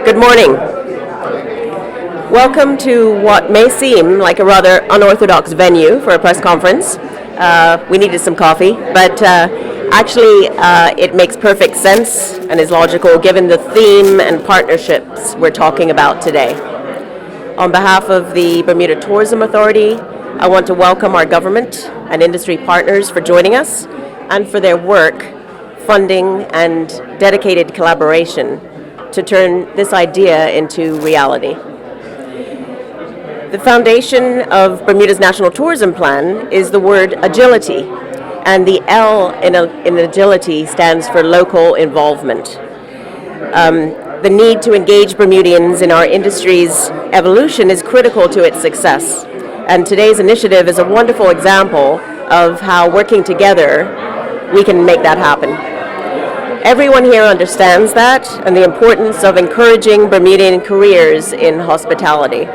Good morning. Welcome to what may seem like a rather unorthodox venue for a press conference. We needed some coffee, but actually it makes perfect sense and is logical given the theme and partnerships we're talking about today. On behalf of the Bermuda Tourism Authority, I want to welcome our government and industry partners for joining us and for their work, funding, and dedicated collaboration to turn this idea into reality. The foundation of Bermuda's National Tourism Plan is the word agility, and the L in agility stands for local involvement. The need to engage Bermudians in our industry's evolution is critical to its success, and today's initiative is a wonderful example of how working together we can make that happen. Everyone here understands that and the importance of encouraging Bermudian careers in hospitality.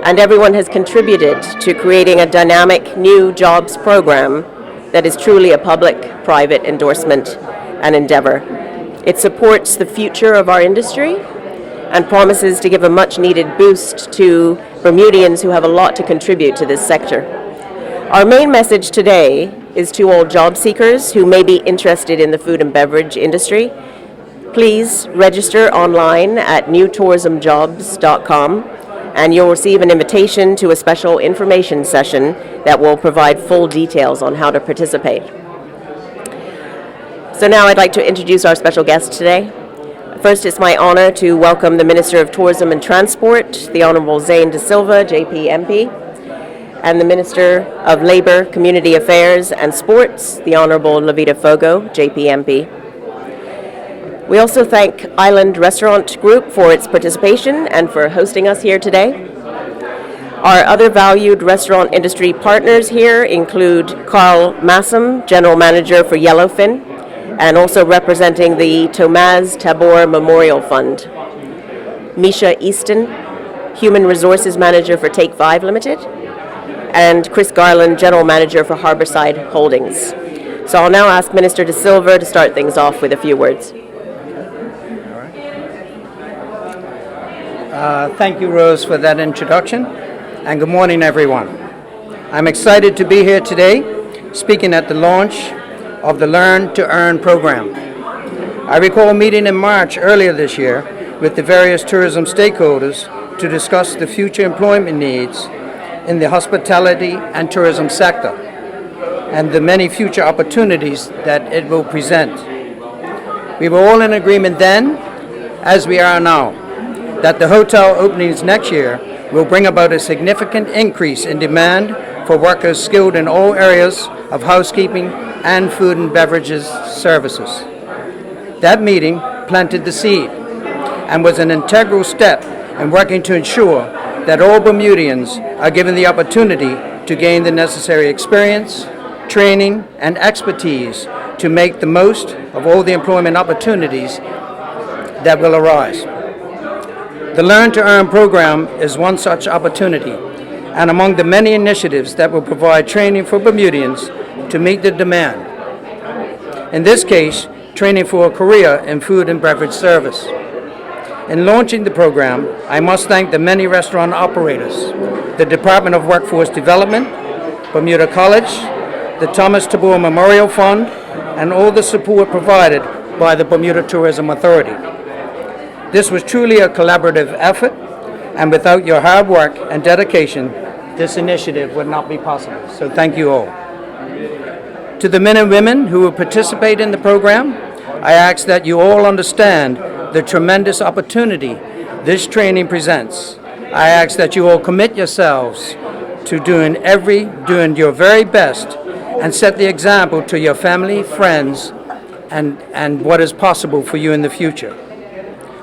And everyone has contributed to creating a dynamic new jobs program that is truly a public-private endorsement and endeavor. It supports the future of our industry and promises to give a much-needed boost to Bermudians who have a lot to contribute to this sector. Our main message today is to all job seekers who may be interested in the food and beverage industry. Please register online at newtourismjobs.com and you'll receive an invitation to a special information session that will provide full details on how to participate. So now I'd like to introduce our special guest today. First, it's my honor to welcome the Minister of Tourism and Transport, the Honorable Zane De Silva, JP MP, and the Minister of Labor, Community Affairs and Sports, the Honorable Levita Fogo, JP MP. We also thank Island Restaurant Group for its participation and for hosting us here today. Our other valued restaurant industry partners here include Carl Massam, General Manager for Yellowfin, and also representing the Tomaz Tabor Memorial Fund. Misha Easton, Human Resources Manager for Take 5 Limited, and Chris Garland, General Manager for Harborside Holdings. So I'll now ask Minister De Silva to start things off with a few words. Thank you, Rose, for that introduction, and good morning, everyone. I'm excited to be here today, speaking at the launch of the Learn to Earn program. I recall meeting in March earlier this year with the various tourism stakeholders to discuss the future employment needs in the hospitality and tourism sector and the many future opportunities that it will present. We were all in agreement then, as we are now, that the hotel openings next year will bring about a significant increase in demand for workers skilled in all areas of housekeeping and food and beverages services. That meeting planted the seed and was an integral step in working to ensure that all Bermudians are given the opportunity to gain the necessary experience, training, and expertise to make the most of all the employment opportunities that will arise. The Learn to Earn program is one such opportunity, and among the many initiatives that will provide training for Bermudians to meet the demand. In this case, training for a career in food and beverage service. In launching the program, I must thank the many restaurant operators, the Department of Workforce Development, Bermuda College, the Thomas Tabor Memorial Fund, and all the support provided by the Bermuda Tourism Authority. This was truly a collaborative effort, and without your hard work and dedication, this initiative would not be possible. So thank you all. To the men and women who will participate in the program, I ask that you all understand the tremendous opportunity this training presents. I ask that you all commit yourselves to doing your very best and set the example to your family, friends, and what is possible for you in the future.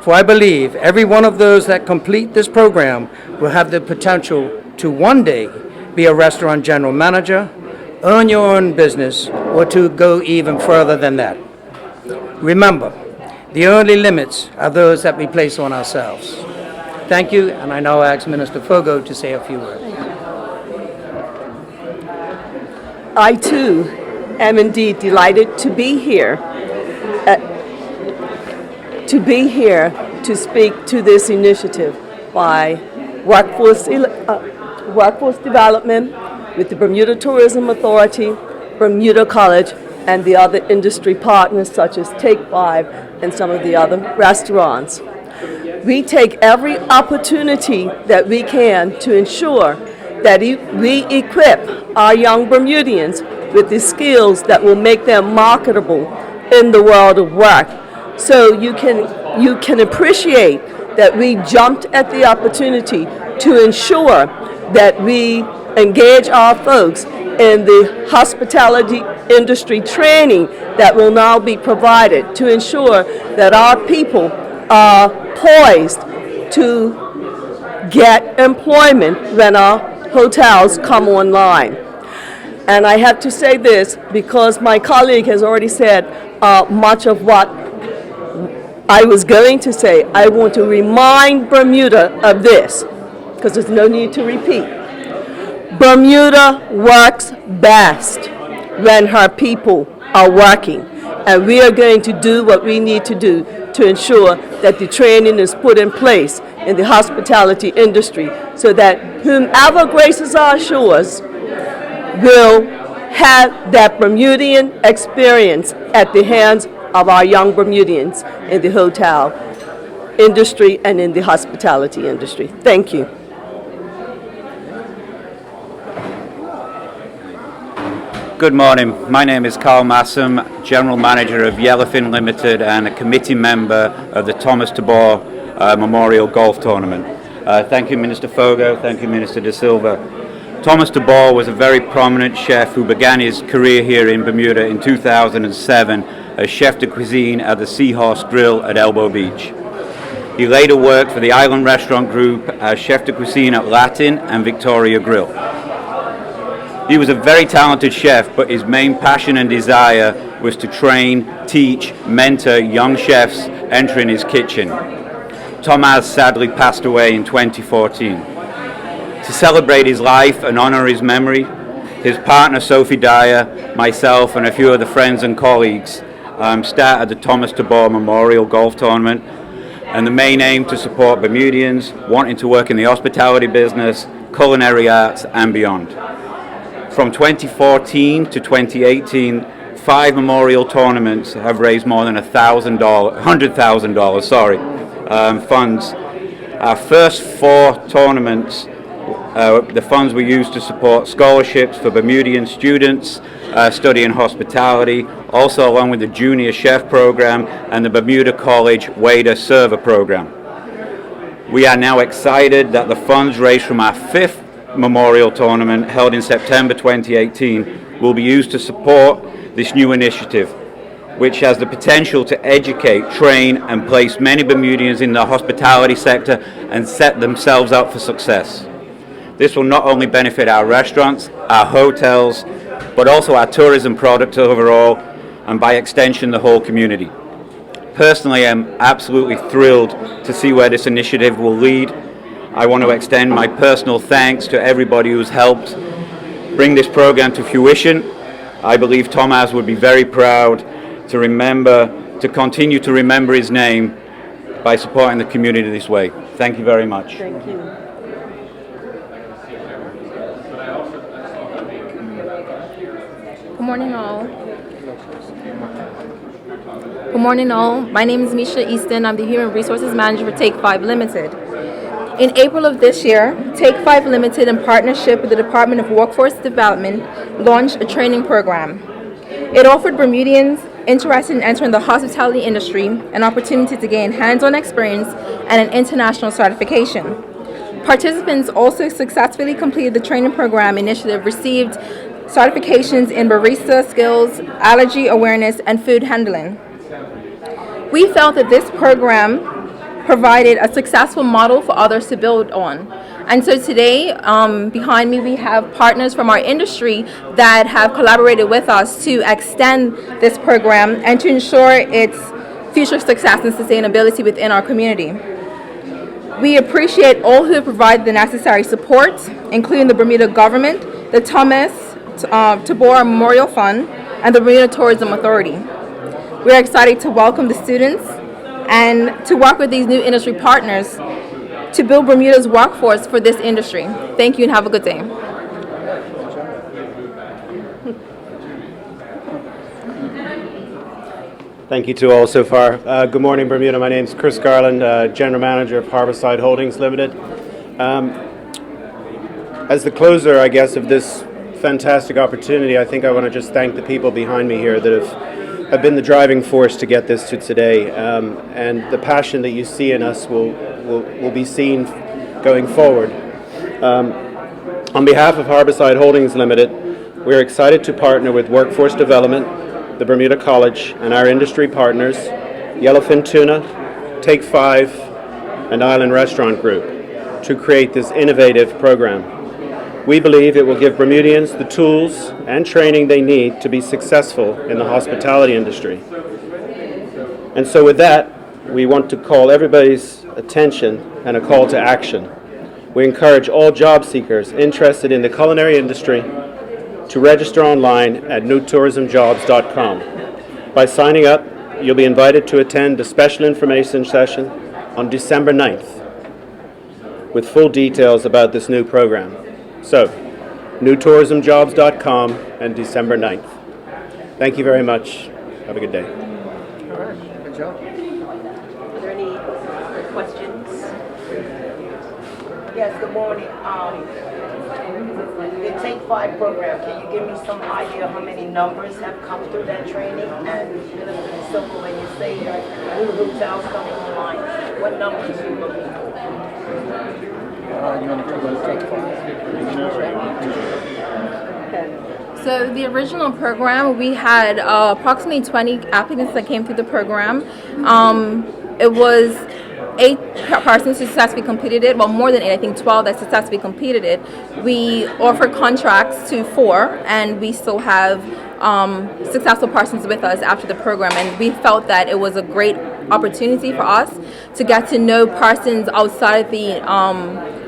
For I believe every one of those that complete this program will have the potential to one day be a restaurant general manager, own your own business, or to go even further than that. Remember, the only limits are those that we place on ourselves. Thank you, and I now ask Minister Fogo to say a few words. I, too, am indeed delighted to be here, to speak to this initiative by workforce development with the Bermuda Tourism Authority, Bermuda College, and the other industry partners such as Take 5 and some of the other restaurants. We take every opportunity that we can to ensure that we equip our young Bermudians with the skills that will make them marketable in the world of work. So you can appreciate that we jumped at the opportunity to ensure that we engage our folks in the hospitality industry training that will now be provided to ensure that our people are poised to get employment when our hotels come online. And I have to say this because my colleague has already said much of what I was going to say. I want to remind Bermuda of this because there's no need to repeat. Bermuda works best when her people are working, and we are going to do what we need to do to ensure that the training is put in place in the hospitality industry so that whomever graces our shores will have that Bermudian experience at the hands of our young Bermudians in the hotel industry and in the hospitality industry. Thank you. Good morning. My name is Carl Massam, General Manager of Yellowfin Limited and a committee member of the Thomas Tabor Memorial Golf Tournament. Thank you, Minister Fogo. Thank you, Minister De Silva. Thomas Tabor was a very prominent chef who began his career here in Bermuda in 2007 as chef de cuisine at the Seahorse Grill at Elbow Beach. He later worked for the Island Restaurant Group as chef de cuisine at Latin and Victoria Grill. He was a very talented chef, but his main passion and desire was to train, teach, mentor young chefs entering his kitchen. Thomas sadly passed away in 2014. To celebrate his life and honor his memory, his partner Sophie Dyer, myself, and a few of the friends and colleagues started the Thomas Tabor Memorial Golf Tournament, and the main aim to support Bermudians wanting to work in the hospitality business, culinary arts, and beyond. From 2014 to 2018, 5 memorial tournaments have raised more than $100,000 funds. Our first 4 tournaments, the funds were used to support scholarships for Bermudian students studying hospitality, also along with the Junior Chef Program and the Bermuda College Waiter Server Program. We are now excited that the funds raised from our 5th memorial tournament held in September 2018 will be used to support this new initiative, which has the potential to educate, train, and place many Bermudians in the hospitality sector and set themselves up for success. This will not only benefit our restaurants, our hotels, but also our tourism products overall, and by extension, the whole community. Personally, I'm absolutely thrilled to see where this initiative will lead. I want to extend my personal thanks to everybody who's helped bring this program to fruition. I believe Thomas would be very proud to continue to remember his name by supporting the community this way. Thank you very much. Thank you. Good morning, all. Good morning, all. My name is Misha Easton. I'm the Human Resources Manager for Take 5 Limited. In April of this year, Take 5 Limited, in partnership with the Department of Workforce Development, launched a training program. It offered Bermudians interested in entering the hospitality industry an opportunity to gain hands-on experience and an international certification. Participants also successfully completed the training program initiative, received certifications in barista skills, allergy awareness, and food handling. We felt that this program provided a successful model for others to build on. And so today, behind me, we have partners from our industry that have collaborated with us to extend this program and to ensure its future success and sustainability within our community. We appreciate all who have provided the necessary support, including the Bermuda government, the Thomas Tabor Memorial Fund, and the Bermuda Tourism Authority. We're excited to welcome the students and to work with these new industry partners to build Bermuda's workforce for this industry. Thank you and have a good day. Thank you to all so far. Good morning, Bermuda. My name is Chris Garland, General Manager of Harborside Holdings Limited. As the closer, I guess, of this fantastic opportunity, I think I want to just thank the people behind me here that have been the driving force to get this to today. And the passion that you see in us will be seen going forward. On behalf of Harborside Holdings Limited, we're excited to partner with Workforce Development, the Bermuda College, and our industry partners, Yellowfin Tuna, Take 5, and Island Restaurant Group, to create this innovative program. We believe it will give Bermudians the tools and training they need to be successful in the hospitality industry. And so with that, we want to call everybody's attention and a call to action. We encourage all job seekers interested in the culinary industry to register online at newtourismjobs.com. By signing up, you'll be invited to attend a special information session on December 9th with full details about this new program. So, newtourismjobs.com and December 9th. Thank you very much. Have a good day. All right, good job. Are there any questions? Yes, good morning. The Take 5 program, can you give me some idea how many numbers have come through that training? And so when you say new hotels coming online, what numbers are you looking for? You want to take So the original program, we had approximately 20 applicants that came through the program. It was 8 persons who successfully completed it, well more than 8, I think 12 that successfully completed it. We offered contracts to 4 and we still have successful persons with us after the program, and we felt that it was a great opportunity for us to get to know persons outside the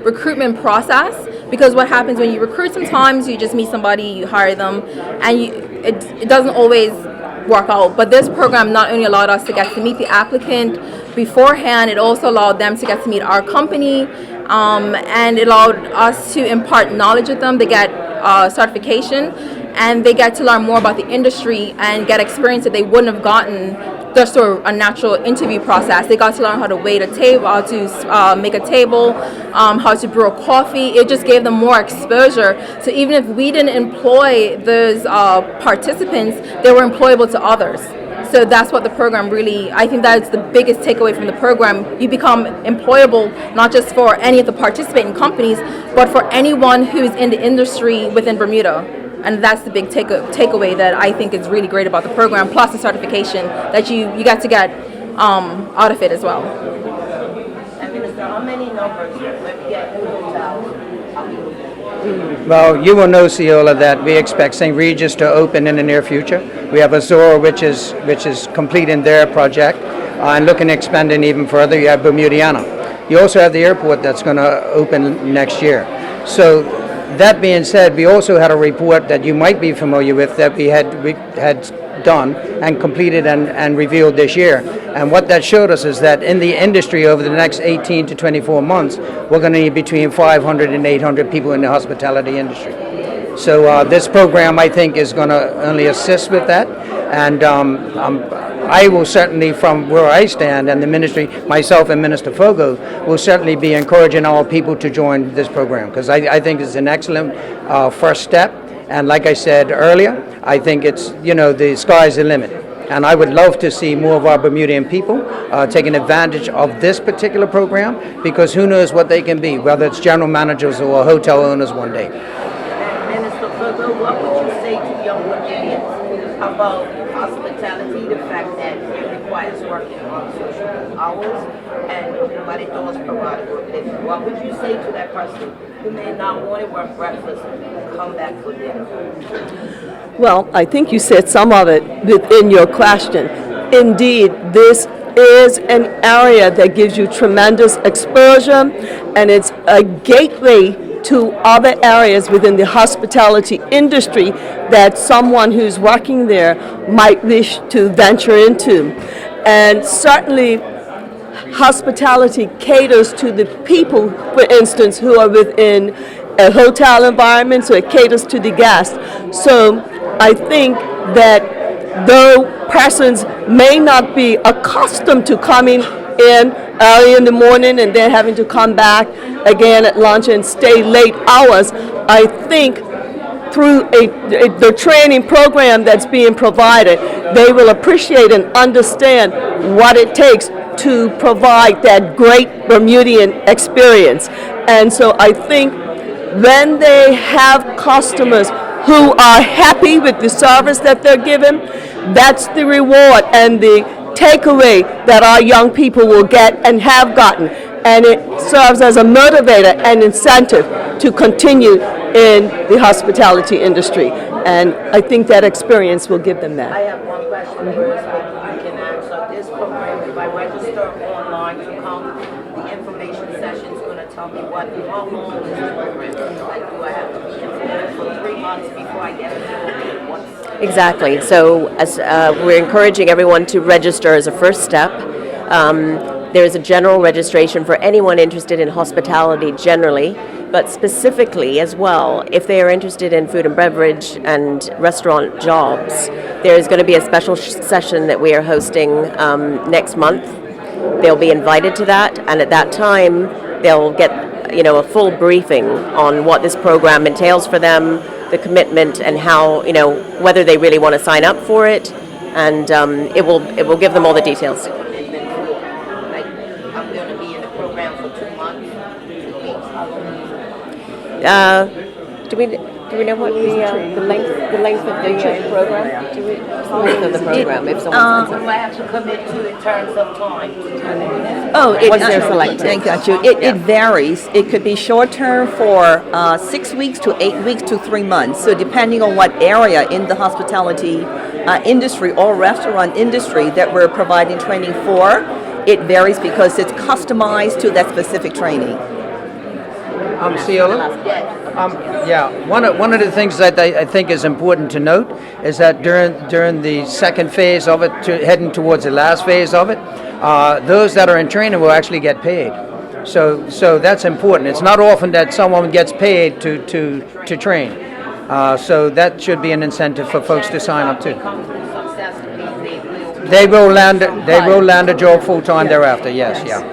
recruitment process, because what happens when you recruit, sometimes you just meet somebody, you hire them, and it doesn't always work out. But this program not only allowed us to get to meet the applicant beforehand, it also allowed them to get to meet our company, and it allowed us to impart knowledge with them. They get certification, and they get to learn more about the industry and get experience that they wouldn't have gotten just through a natural interview process. They got to learn how to wait a table, how to make a table, how to brew a coffee. It just gave them more exposure. So even if we didn't employ those participants, they were employable to others. So that's what the program really, I think that's the biggest takeaway from the program. You become employable not just for any of the participating companies, but for anyone who's in the industry within Bermuda. And that's the big takeaway that I think is really great about the program, plus the certification that you get to get out of it as well. And Minister, how many numbers when we get new hotels? Well, you will know, Ciola, that we expect St. Regis to open in the near future. We have Azora, which is completing their project, and looking at expanding even further. You have Bermudiana. You also have the airport that's going to open next year. So that being said, we also had a report that you might be familiar with that we had done and completed and revealed this year. And what that showed us is that in the industry over the next 18 to 24 months, we're going to need between 500 and 800 people in the hospitality industry. So this program, I think, is going to only assist with that. And I will certainly, from where I stand and the ministry, myself and Minister Fogo, will certainly be encouraging all people to join this program, because I think it's an excellent first step. And like I said earlier, I think it's, the sky's the limit. And I would love to see more of our Bermudian people taking advantage of this particular program, because who knows what they can be, whether it's general managers or hotel owners one day. Minister Fogo, what would you say to young Bermudians about hospitality, the fact that it requires working on social hours and nobody does provide work living? What would you say to that person who may not want to work breakfast and come back for dinner? Well, I think you said some of it within your question. Indeed, this is an area that gives you tremendous exposure, and it's a gateway to other areas within the hospitality industry that someone who's working there might wish to venture into. And certainly, hospitality caters to the people, for instance, who are within a hotel environment, so it caters to the guests. So I think that though persons may not be accustomed to coming in early in the morning and then having to come back again at lunch and stay late hours, I think through the training program that's being provided, they will appreciate and understand what it takes to provide that great Bermudian experience. And so I think when they have customers who are happy with the service that they're given, that's the reward and the takeaway that our young people will get and have gotten. And it serves as a motivator and incentive to continue in the hospitality industry. And I think that experience will give them I that. have one question first, maybe you can answer. This program, if I register online to come, the information session is going to tell me how long is the program? Like, do I have to be in for 3 months before I get into it? Exactly. So as we're encouraging everyone to register as a first step. There is a general registration for anyone interested in hospitality generally, but specifically as well, if they are interested in food and beverage and restaurant jobs, there is going to be a special session that we are hosting next month. They'll be invited to that, and at that time, they'll get a full briefing on what this program entails for them, the commitment, and how whether they really want to sign up for it, and it will give them all the details. Do we know what the length of the program? Do we the length of the program? If someone Do I have to commit to in terms of time? Once they're selected. I got you. It varies. It could be short term for 6 weeks to 8 weeks to 3 months. So depending on what area in the hospitality industry or restaurant industry that we're providing training for, it varies because it's customized to that specific training. Ciola? One of the things that I think is important to note is that during the second phase of it, heading towards the last phase of it, those that are in training will actually get paid. So that's important. It's not often that someone gets paid to train. So that should be an incentive for folks to sign up too. They will land a job full time thereafter. Yes, yeah.